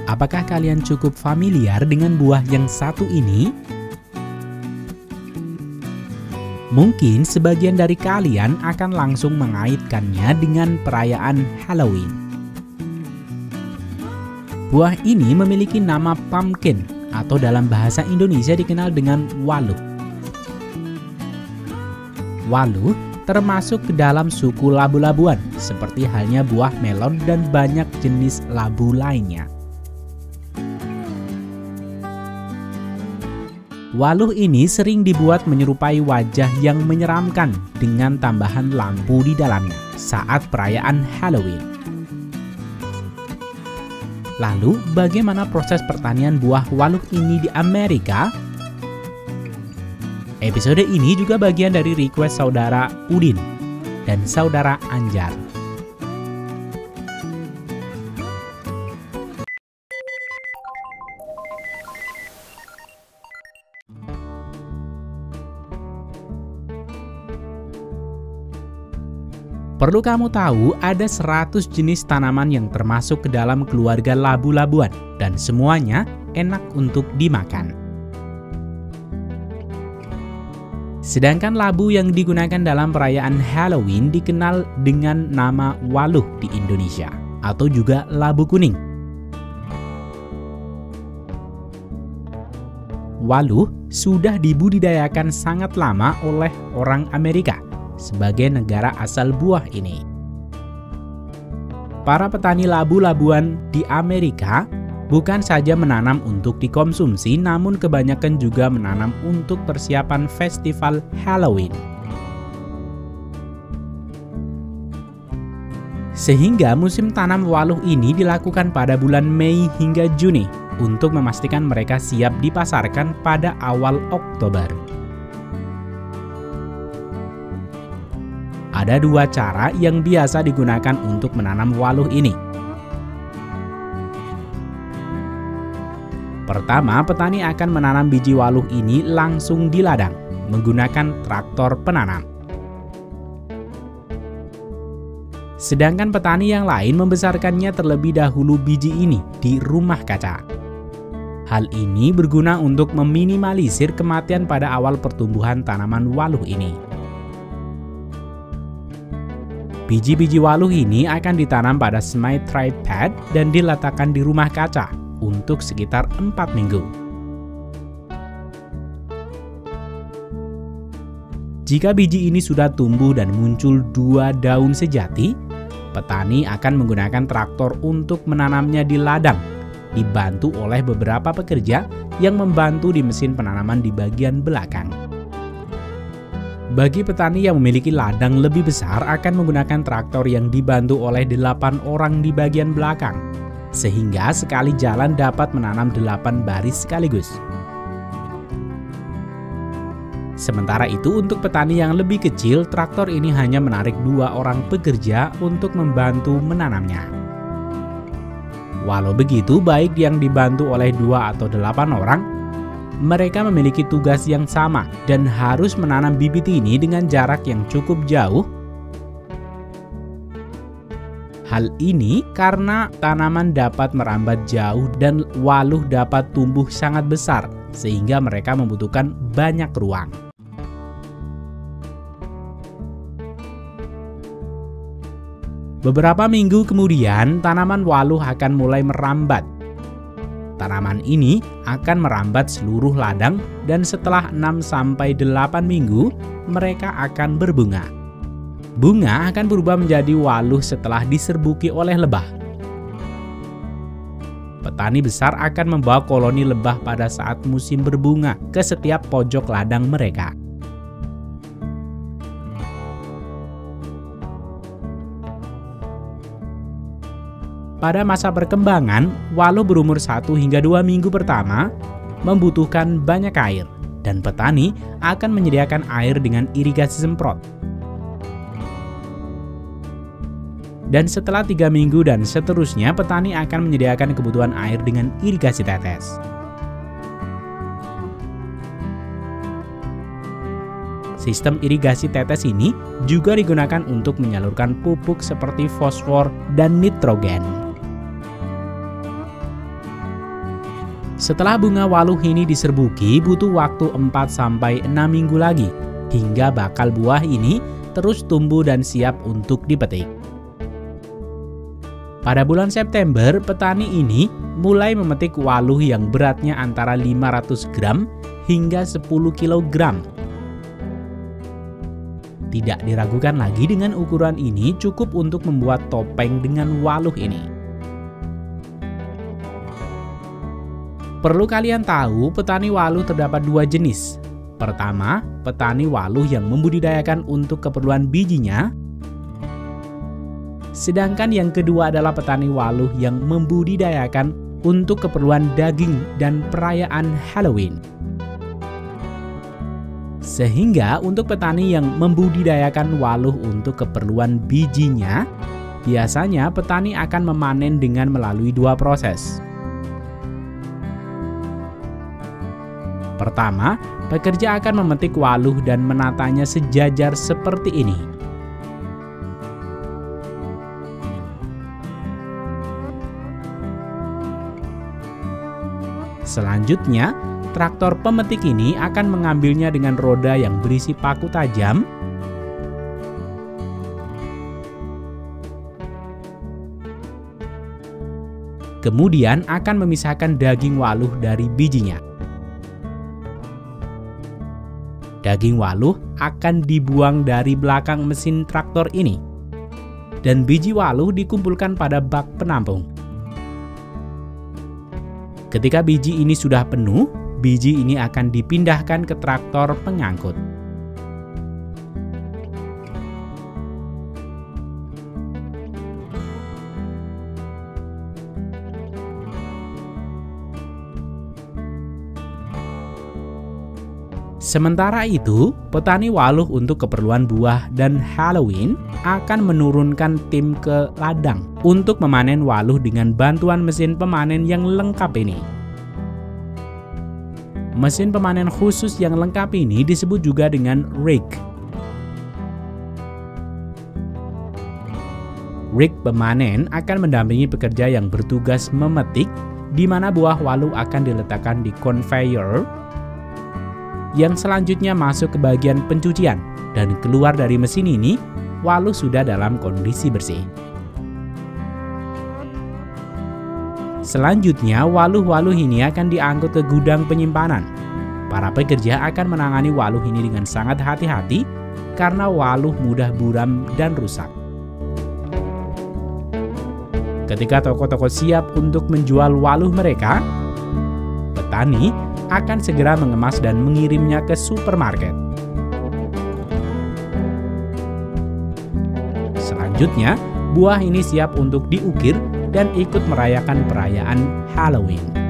Apakah kalian cukup familiar dengan buah yang satu ini? Mungkin sebagian dari kalian akan langsung mengaitkannya dengan perayaan Halloween. Buah ini memiliki nama pumpkin atau dalam bahasa Indonesia dikenal dengan waluh. Waluh termasuk ke dalam suku labu-labuan, seperti halnya buah melon dan banyak jenis labu lainnya. Waluh ini sering dibuat menyerupai wajah yang menyeramkan dengan tambahan lampu di dalamnya saat perayaan Halloween. Lalu, bagaimana proses pertanian buah waluh ini di Amerika? Episode ini juga bagian dari request saudara Udin dan saudara Anjar. Perlu kamu tahu, ada 100 jenis tanaman yang termasuk ke dalam keluarga labu-labuan dan semuanya enak untuk dimakan. Sedangkan labu yang digunakan dalam perayaan Halloween dikenal dengan nama waluh di Indonesia atau juga labu kuning. Waluh sudah dibudidayakan sangat lama oleh orang Amerika sebagai negara asal buah ini. Para petani labu-labuan di Amerika bukan saja menanam untuk dikonsumsi, namun kebanyakan juga menanam untuk persiapan festival Halloween. Sehingga musim tanam waluh ini dilakukan pada bulan Mei hingga Juni untuk memastikan mereka siap dipasarkan pada awal Oktober. Ada 2 cara yang biasa digunakan untuk menanam waluh ini. Pertama, petani akan menanam biji waluh ini langsung di ladang menggunakan traktor penanam. Sedangkan petani yang lain membesarkannya terlebih dahulu biji ini di rumah kaca. Hal ini berguna untuk meminimalisir kematian pada awal pertumbuhan tanaman waluh ini. Biji-biji waluh ini akan ditanam pada semi-tripod dan diletakkan di rumah kaca untuk sekitar 4 minggu. Jika biji ini sudah tumbuh dan muncul 2 daun sejati, petani akan menggunakan traktor untuk menanamnya di ladang, dibantu oleh beberapa pekerja yang membantu di mesin penanaman di bagian belakang. Bagi petani yang memiliki ladang lebih besar akan menggunakan traktor yang dibantu oleh 8 orang di bagian belakang, sehingga sekali jalan dapat menanam 8 baris sekaligus. Sementara itu untuk petani yang lebih kecil, traktor ini hanya menarik 2 orang pekerja untuk membantu menanamnya. Walau begitu, baik yang dibantu oleh 2 atau 8 orang, mereka memiliki tugas yang sama dan harus menanam bibit ini dengan jarak yang cukup jauh. Hal ini karena tanaman dapat merambat jauh dan waluh dapat tumbuh sangat besar, sehingga mereka membutuhkan banyak ruang. Beberapa minggu kemudian, tanaman waluh akan mulai merambat. Tanaman ini akan merambat seluruh ladang dan setelah 6-8 minggu, mereka akan berbunga. Bunga akan berubah menjadi waluh setelah diserbuki oleh lebah. Petani besar akan membawa koloni lebah pada saat musim berbunga ke setiap pojok ladang mereka. Pada masa perkembangan, waluh berumur 1 hingga 2 minggu pertama membutuhkan banyak air, dan petani akan menyediakan air dengan irigasi semprot. Dan setelah 3 minggu dan seterusnya, petani akan menyediakan kebutuhan air dengan irigasi tetes. Sistem irigasi tetes ini juga digunakan untuk menyalurkan pupuk seperti fosfor dan nitrogen. Setelah bunga waluh ini diserbuki, butuh waktu 4-6 minggu lagi hingga bakal buah ini terus tumbuh dan siap untuk dipetik. Pada bulan September, petani ini mulai memetik waluh yang beratnya antara 500 gram hingga 10 kg. Tidak diragukan lagi, dengan ukuran ini cukup untuk membuat topeng dengan waluh ini. Perlu kalian tahu, petani waluh terdapat dua jenis. Pertama, petani waluh yang membudidayakan untuk keperluan bijinya. Sedangkan yang kedua adalah petani waluh yang membudidayakan untuk keperluan daging dan perayaan Halloween. Sehingga untuk petani yang membudidayakan waluh untuk keperluan bijinya, biasanya petani akan memanen dengan melalui dua proses. Pertama, pekerja akan memetik waluh dan menatanya sejajar seperti ini. Selanjutnya, traktor pemetik ini akan mengambilnya dengan roda yang berisi paku tajam. Kemudian akan memisahkan daging waluh dari bijinya. Daging waluh akan dibuang dari belakang mesin traktor ini, dan biji waluh dikumpulkan pada bak penampung. Ketika biji ini sudah penuh, biji ini akan dipindahkan ke traktor pengangkut. Sementara itu, petani waluh untuk keperluan buah dan Halloween akan menurunkan tim ke ladang untuk memanen waluh dengan bantuan mesin pemanen yang lengkap ini. Mesin pemanen khusus yang lengkap ini disebut juga dengan rig. Rig pemanen akan mendampingi pekerja yang bertugas memetik, di mana buah waluh akan diletakkan di conveyor yang selanjutnya masuk ke bagian pencucian, dan keluar dari mesin ini, waluh sudah dalam kondisi bersih. Selanjutnya, waluh-waluh ini akan diangkut ke gudang penyimpanan. Para pekerja akan menangani waluh ini dengan sangat hati-hati karena waluh mudah buram dan rusak. Ketika toko-toko siap untuk menjual waluh mereka, petani akan segera mengemas dan mengirimnya ke supermarket. Selanjutnya, buah ini siap untuk diukir dan ikut merayakan perayaan Halloween.